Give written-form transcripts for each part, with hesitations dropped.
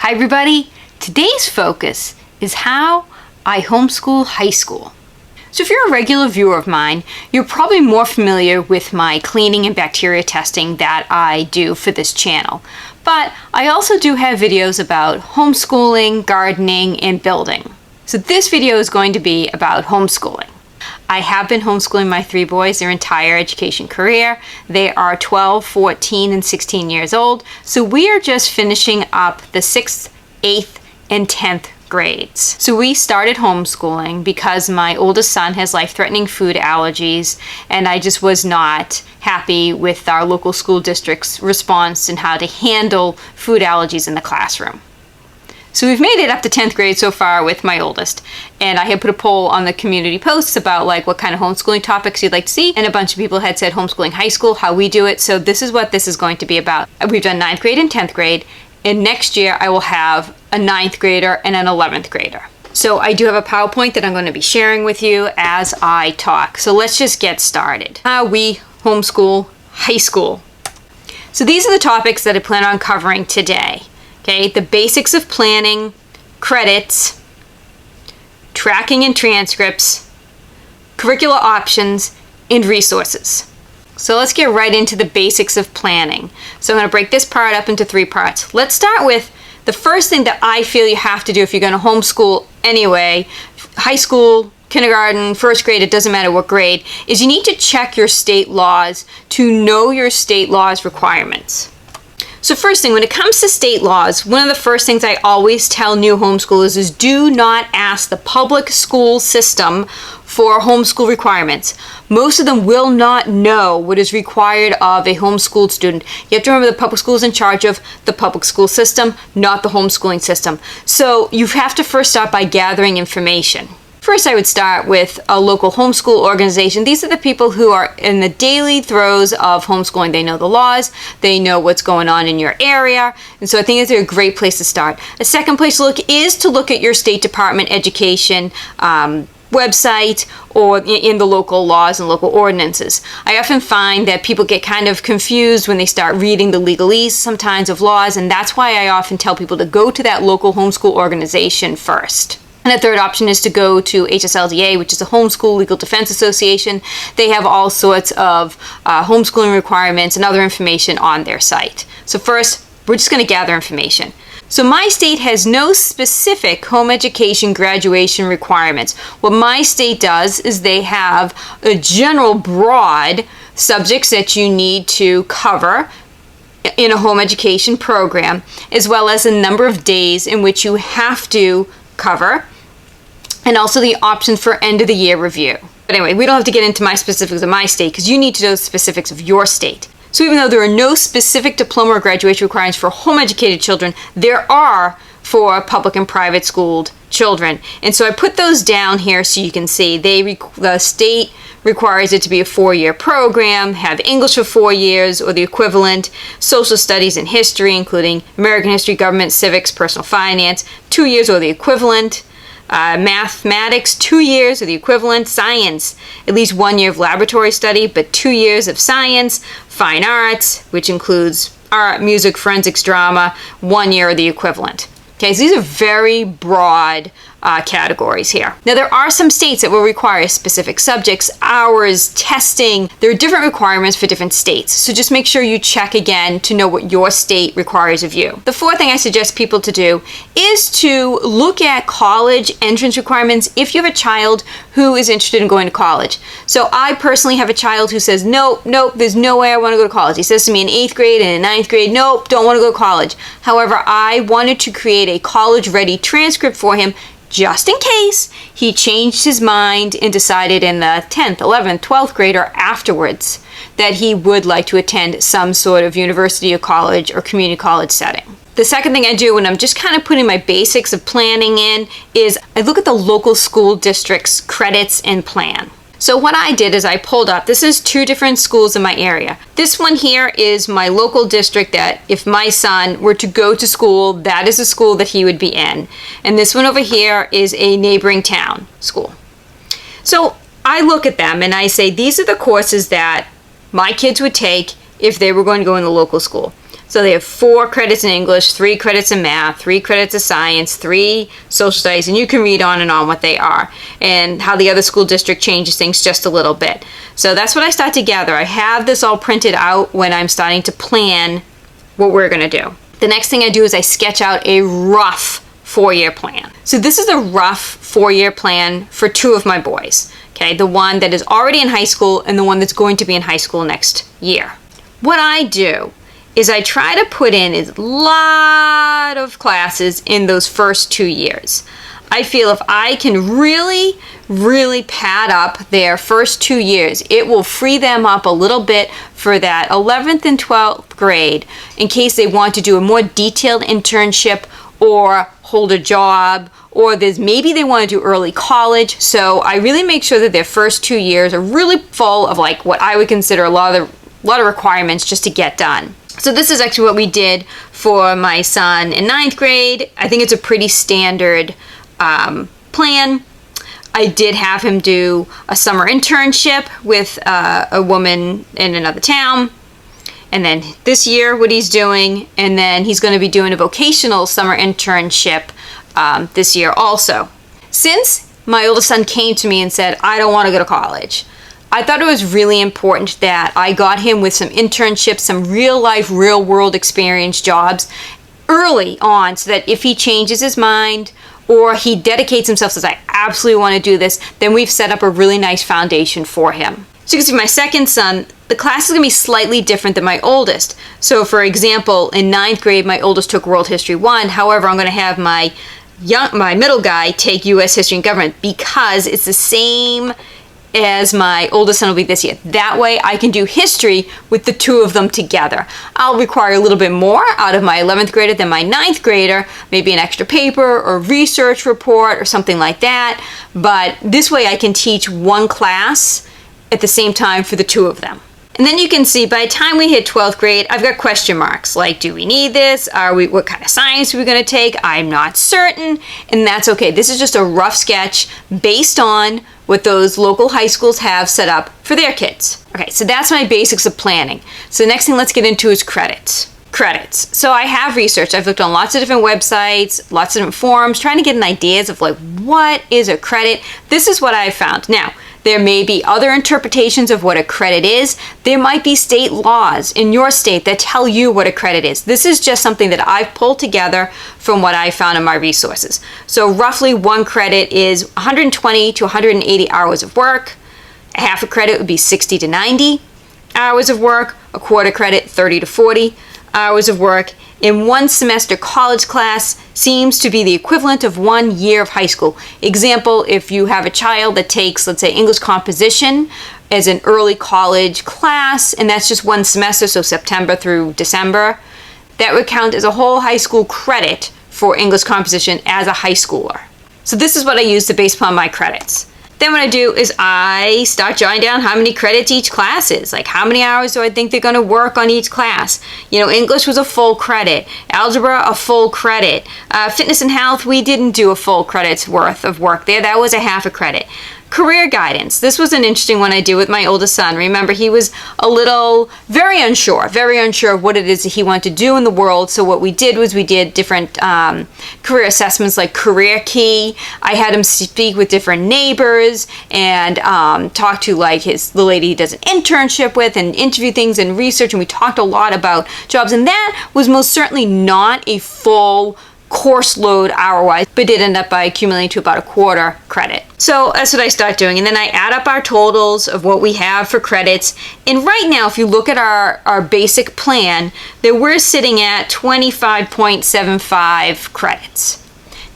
Hi everybody, today's focus is how I homeschool high school. So if you're a regular viewer of mine, you're probably more familiar with my cleaning and bacteria testing that I do for this channel. But I also do have videos about homeschooling, gardening, and building. So this video is going to be about homeschooling. I have been homeschooling my 3 boys their entire education career. They are 12, 14, and 16 years old. So we are just finishing up the 6th, 8th, and 10th grades. So we started homeschooling because my oldest son has life-threatening food allergies, and I just was not happy with our local school district's response and how to handle food allergies in the classroom. So we've made it up to 10th grade so far with my oldest, and I had put a poll on the community posts about what kind of homeschooling topics you'd like to see, and a bunch of people had said homeschooling high school, how we do it. So this is what this is going to be about. We've done 9th grade and 10th grade, and next year I will have a 9th grader and an 11th grader. So I do have a PowerPoint that I'm going to be sharing with you as I talk. So let's just get started. How we homeschool high school. So these are the topics that I plan on covering today. Okay, the basics of planning, credits, tracking and transcripts, curricula options, and resources. So let's get right into the basics of planning. So I'm going to break this part up into 3 parts. Let's start with the first thing that I feel you have to do if you're going to homeschool anyway, high school, kindergarten, 1st grade, it doesn't matter what grade, is you need to check your state laws to know your state laws requirements. So first thing, when it comes to state laws, one of the first things I always tell new homeschoolers is do not ask the public school system for homeschool requirements. Most of them will not know what is required of a homeschooled student. You have to remember the public school is in charge of the public school system, not the homeschooling system. So you have to first start by gathering information. First, I would start with a local homeschool organization. These are the people who are in the daily throes of homeschooling. They know the laws, they know what's going on in your area, and so I think it's a great place to start. A second place to look is to look at your State Department education website or in the local laws and local ordinances. I often find that people get kind of confused when they start reading the legalese sometimes of laws, and that's why I often tell people to go to that local homeschool organization first. And the third option is to go to HSLDA, which is a Homeschool Legal Defense Association. They have all sorts of homeschooling requirements and other information on their site. So first, we're just going to gather information. So my state has no specific home education graduation requirements. What my state does is they have a general broad subjects that you need to cover in a home education program, as well as a number of days in which you have to cover, and also the options for end of the year review. But anyway, we don't have to get into my specifics of my state because you need to know the specifics of your state. So even though there are no specific diploma or graduation requirements for home educated children, there are for public and private schooled children. And so I put those down here so you can see the state requires it to be a 4-year program, have English for 4 years or the equivalent, social studies and history, including American history, government, civics, personal finance, 2 years or the equivalent, mathematics, 2 years or the equivalent, science, at least 1 year of laboratory study, but 2 years of science, fine arts, which includes art, music, forensics, drama, 1 year or the equivalent. Okay, so these are very broad categories here. Now there are some states that will require specific subjects, hours, testing. There are different requirements for different states. So just make sure you check again to know what your state requires of you. The fourth thing I suggest people to do is to look at college entrance requirements if you have a child who is interested in going to college. So I personally have a child who says, nope, there's no way I want to go to college. He says to me in 8th grade and in 9th grade, nope, don't want to go to college. However, I wanted to create a college-ready transcript for him just in case he changed his mind and decided in the 10th, 11th, 12th grade or afterwards that he would like to attend some sort of university or college or community college setting. The second thing I do when I'm just kind of putting my basics of planning in is I look at the local school district's credits and plan. So what I did is I pulled up, this is 2 different schools in my area. This one here is my local district that if my son were to go to school, that is a school that he would be in. And this one over here is a neighboring town school. So I look at them and I say, these are the courses that my kids would take if they were going to go in the local school. So they have 4 credits in English, 3 credits in math, 3 credits of science, 3 social studies, and you can read on and on what they are and how the other school district changes things just a little bit. So that's what I start to gather. I have this all printed out when I'm starting to plan what we're going to do. The next thing I do is I sketch out a rough 4-year plan. So this is a rough 4-year plan for 2 of my boys. Okay, the one that is already in high school and the one that's going to be in high school next year. What I do is I try to put in a lot of classes in those first 2 years. I feel if I can really pad up their first 2 years, it will free them up a little bit for that 11th and 12th grade in case they want to do a more detailed internship or hold a job, or maybe they want to do early college. So I really make sure that their first 2 years are really full of like what I would consider a lot of requirements just to get done. So this is actually what we did for my son in 9th grade. I think it's a pretty standard plan. I did have him do a summer internship with a woman in another town. And then this year what he's doing, and then he's going to be doing a vocational summer internship this year also. Since my oldest son came to me and said, I don't want to go to college, I thought it was really important that I got him with some internships, some real life, real world experience jobs early on, so that if he changes his mind or he dedicates himself, says, I absolutely want to do this, then we've set up a really nice foundation for him. So you can see my second son, the class is going to be slightly different than my oldest. So for example, in 9th grade, my oldest took World History 1. However, I'm going to have my middle guy take U.S. History and Government because it's the same as my oldest son will be this year. That way I can do history with the 2 of them together. I'll require a little bit more out of my 11th grader than my 9th grader, maybe an extra paper or research report or something like that. But this way I can teach one class at the same time for the 2 of them. And then you can see by the time we hit 12th grade, I've got question marks like, do we need this? What kind of science are we going to take? I'm not certain, and that's okay. This is just a rough sketch based on what those local high schools have set up for their kids. Okay, so that's my basics of planning. So the next thing let's get into is credits. Credits. So I have researched. I've looked on lots of different websites, lots of different forums, trying to get an ideas of like, what is a credit? This is what I've found. Now, there may be other interpretations of what a credit is. There might be state laws in your state that tell you what a credit is. This is just something that I've pulled together from what I found in my resources. So roughly 1 credit is 120 to 180 hours of work. A half a credit would be 60 to 90 hours of work. A quarter credit, 30 to 40 hours of work. In 1 semester college class seems to be the equivalent of 1 year of high school. Example, if you have a child that takes, let's say, English composition as an early college class, and that's just 1 semester, so September through December, that would count as a whole high school credit for English composition as a high schooler. So this is what I use to base upon my credits. Then what I do is I start jotting down how many credits each class is. Like how many hours do I think they're going to work on each class? You know, English was a full credit. Algebra, a full credit. Fitness and health, we didn't do a full credit's worth of work there. That was a half a credit. Career guidance. This was an interesting one I did with my oldest son. Remember, he was very unsure of what it is that he wanted to do in the world. So what we did was we did different career assessments like Career Key. I had him speak with different neighbors and talk to like the lady he does an internship with and interview things and research. And we talked a lot about jobs. And that was most certainly not a full course load hour-wise, but did end up by accumulating to about a quarter credit. So that's what I start doing. And then I add up our totals of what we have for credits. And right now, if you look at our basic plan, that we're sitting at 25.75 credits.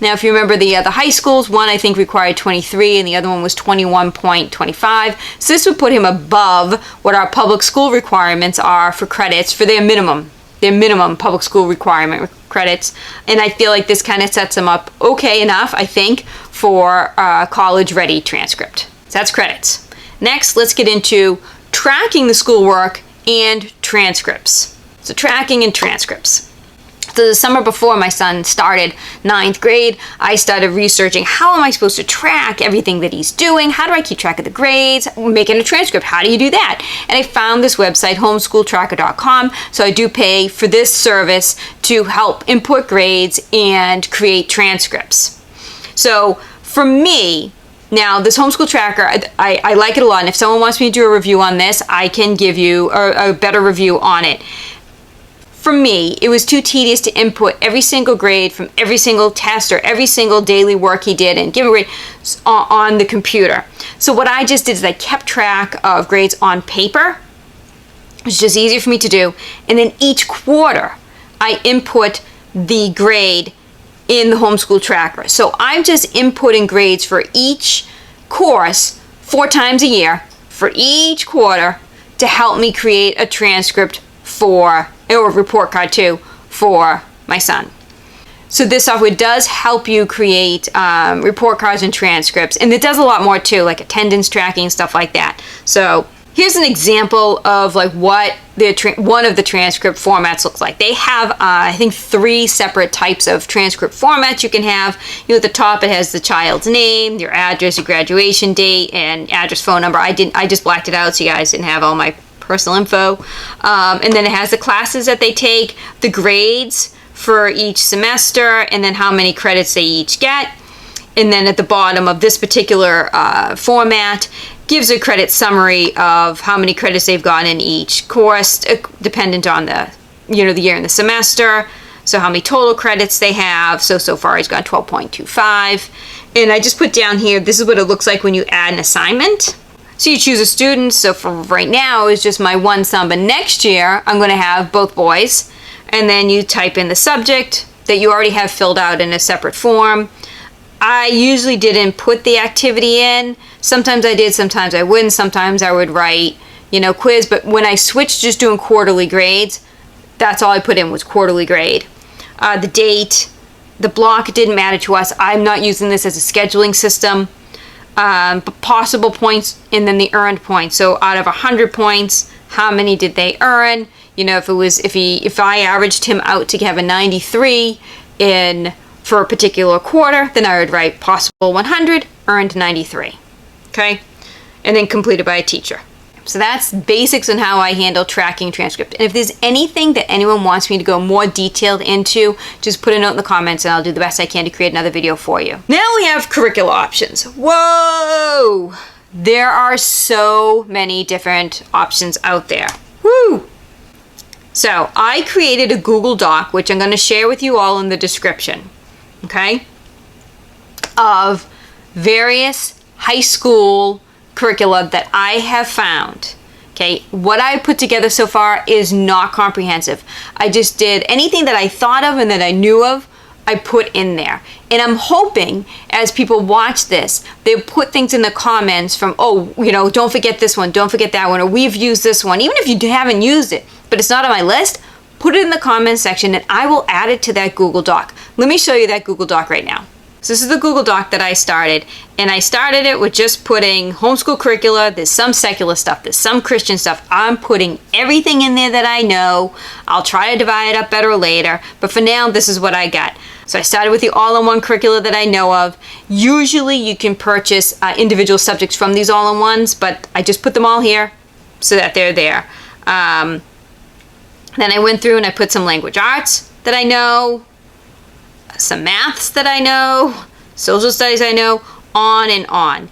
Now, if you remember the high schools, one I think required 23 and the other one was 21.25. So this would put him above what our public school requirements are for credits for their minimum public school requirement credits. And I feel like this kind of sets them up okay enough, I think, for college-ready transcript. So that's credits. Next, let's get into tracking the schoolwork and transcripts. So tracking and transcripts. The summer before my son started 9th grade, I started researching how am I supposed to track everything that he's doing? How do I keep track of the grades? Making a transcript, how do you do that? And I found this website, homeschooltracker.com. So I do pay for this service to help input grades and create transcripts. So for me, now this homeschool tracker, I like it a lot. And if someone wants me to do a review on this, I can give you a better review on it. For me, it was too tedious to input every single grade from every single test or every single daily work he did and give a grade on the computer. So what I just did is I kept track of grades on paper. It was just easier for me to do. And then each quarter, I input the grade in the homeschool tracker. So I'm just inputting grades for each course 4 times a year for each quarter to help me create a transcript or a report card too for my son. So this software does help you create report cards and transcripts, and it does a lot more too, like attendance tracking and stuff like that. So here's an example of like what one of the transcript formats looks like. They have I think 3 separate types of transcript formats you can have. At the top it has the child's name, your address, your graduation date, and address, phone number. I just blacked it out so you guys didn't have all my personal info. And then it has the classes that they take, the grades for each semester, and then how many credits they each get. And then at the bottom of this particular format gives a credit summary of how many credits they've gotten in each course, dependent on the year and the semester. So how many total credits they have. So far he's got 12.25. And I just put down here, this is what it looks like when you add an assignment. So you choose a student. So for right now it's just my one son, but next year I'm going to have both boys. And then you type in the subject that you already have filled out in a separate form. I usually didn't put the activity in. Sometimes I did, sometimes I wouldn't. Sometimes I would write, quiz. But when I switched just doing quarterly grades, that's all I put in was quarterly grade. The date, the block, it didn't matter to us. I'm not using this as a scheduling system. But possible points and then the earned points. So out of 100 points, how many did they earn? If I averaged him out to have a 93 for a particular quarter, then I would write possible 100, earned 93. Okay? And then completed by a teacher. So that's basics on how I handle tracking transcript. And if there's anything that anyone wants me to go more detailed into, just put a note in the comments and I'll do the best I can to create another video for you. Now we have curricula options. Whoa! There are so many different options out there. Woo! So I created a Google Doc, which I'm going to share with you all in the description, okay, of various high school curricula that I have found. Okay, what I put together so far is not comprehensive. I just did anything that I thought of and that I knew of, I put in there. And I'm hoping as people watch this, they'll put things in the comments from, don't forget this one, don't forget that one, or we've used this one. Even if you haven't used it, but it's not on my list, put it in the comments section and I will add it to that Google Doc. Let me show you that Google Doc right now. So this is the Google Doc that I started, and I started it with just putting homeschool curricula. There's some secular stuff, there's some Christian stuff. I'm putting everything in there that I know. I'll try to divide it up better later, but for now, this is what I got. So I started with the all-in-one curricula that I know of. Usually you can purchase individual subjects from these all-in-ones, but I just put them all here so that they're there. Then I went through and I put some language arts that I know, some maths that I know, social studies I know, on and on.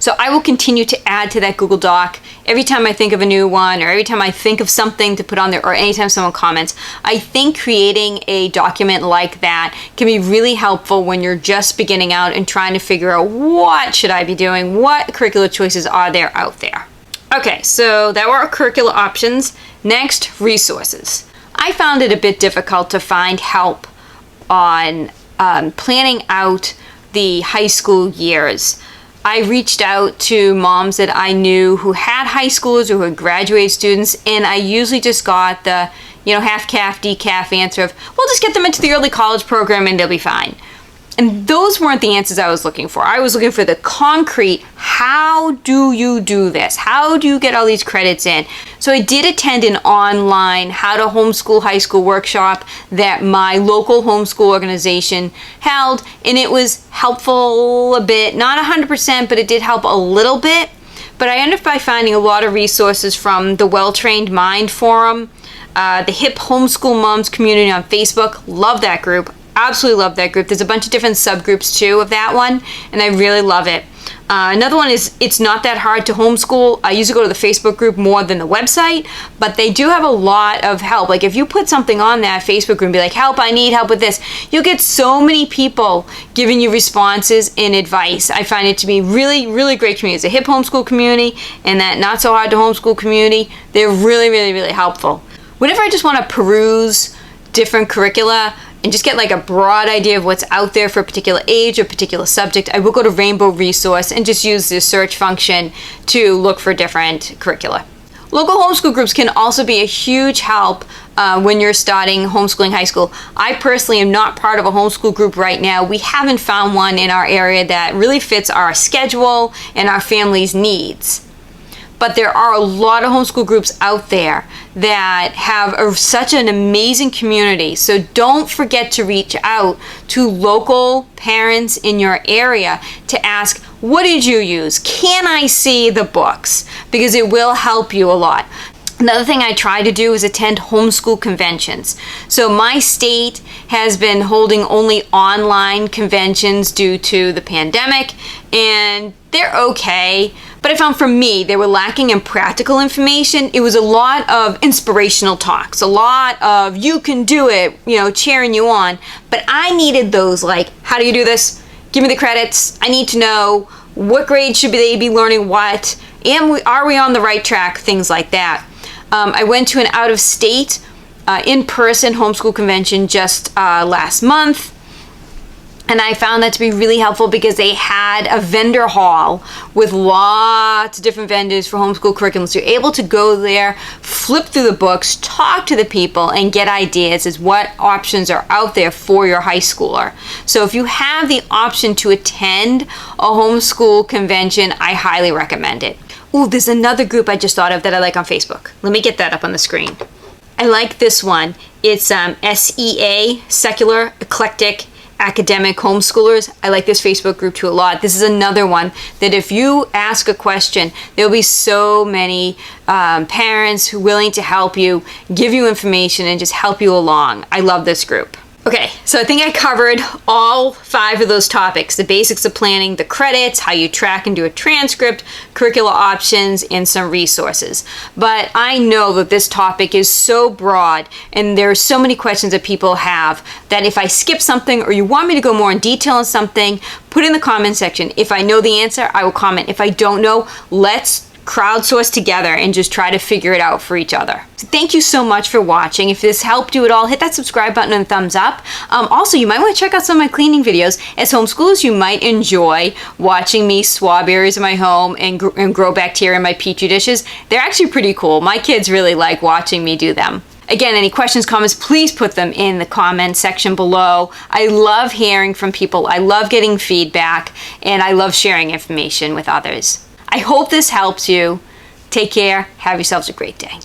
So I will continue to add to that Google Doc every time I think of a new one, or every time I think of something to put on there, or anytime someone comments. I think creating a document like that can be really helpful when you're just beginning out and trying to figure out what should I be doing, what curricular choices are there out there. Okay, so that were our curricula options. Next, resources. I found it a bit difficult to find help on planning out the high school years. I reached out to moms that I knew who had high schoolers or who had graduated students, and I usually just got the, half-calf, decaf answer of, we'll just get them into the early college program and they'll be fine. And those weren't the answers I was looking for. I was looking for the concrete, how do you do this? How do you get all these credits in? So I did attend an online How to Homeschool High School workshop that my local homeschool organization held, and it was helpful a bit, not 100%, but it did help a little bit. But I ended up by finding a lot of resources from the Well-Trained Mind Forum, the Hip Homeschool Moms community on Facebook. Love that group. Absolutely love that group. There's a bunch of different subgroups too of that one, and I really love it. Another one is It's Not That Hard to Homeschool. I usually go to the Facebook group more than the website, but they do have a lot of help. Like if you put something on that Facebook group and be like, help, I need help with this, you'll get so many people giving you responses and advice. I find it to be really, really great community. It's a hip homeschool community and that not so hard to homeschool community. They're really, really, really helpful. Whenever I just want to peruse different curricula and just get like a broad idea of what's out there for a particular age or particular subject, I will go to Rainbow Resource and just use the search function to look for different curricula. Local homeschool groups can also be a huge help when you're starting homeschooling high school. I personally am not part of a homeschool group right now. We haven't found one in our area that really fits our schedule and our family's needs. But there are a lot of homeschool groups out there that have such an amazing community. So don't forget to reach out to local parents in your area to ask, what did you use? Can I see the books? Because it will help you a lot. Another thing I try to do is attend homeschool conventions. So my state has been holding only online conventions due to the pandemic, and they're okay. But I found for me, they were lacking in practical information. It was a lot of inspirational talks, a lot of you can do it, cheering you on. But I needed those like, how do you do this? Give me the credits. I need to know what grade should they be learning what? Are we on the right track? Things like that. I went to an out-of-state, in-person homeschool convention just last month. And I found that to be really helpful because they had a vendor hall with lots of different vendors for homeschool curriculum. So you're able to go there, flip through the books, talk to the people, and get ideas as what options are out there for your high schooler. So if you have the option to attend a homeschool convention, I highly recommend it. Ooh, there's another group I just thought of that I like on Facebook. Let me get that up on the screen. I like this one. It's SEA, Secular Eclectic Academic Homeschoolers. I like this Facebook group too a lot. This is another one that if you ask a question, there'll be so many parents who are willing to help you, give you information, and just help you along. I love this group. Okay, so I think I covered all 5 of those topics: the basics of planning, the credits, how you track and do a transcript, curricula options, and some resources. But I know that this topic is so broad and there are so many questions that people have that if I skip something or you want me to go more in detail on something, put it in the comment section. If I know the answer, I will comment. If I don't know, let's crowdsource together and just try to figure it out for each other. So thank you so much for watching. If this helped you at all, hit that subscribe button and thumbs up. Also, you might want to check out some of my cleaning videos. As homeschoolers, you might enjoy watching me swab areas of my home and grow bacteria in my petri dishes. They're actually pretty cool. My kids really like watching me do them. Again, any questions, comments, please put them in the comment section below. I love hearing from people. I love getting feedback, and I love sharing information with others. I hope this helps you. Take care. Have yourselves a great day.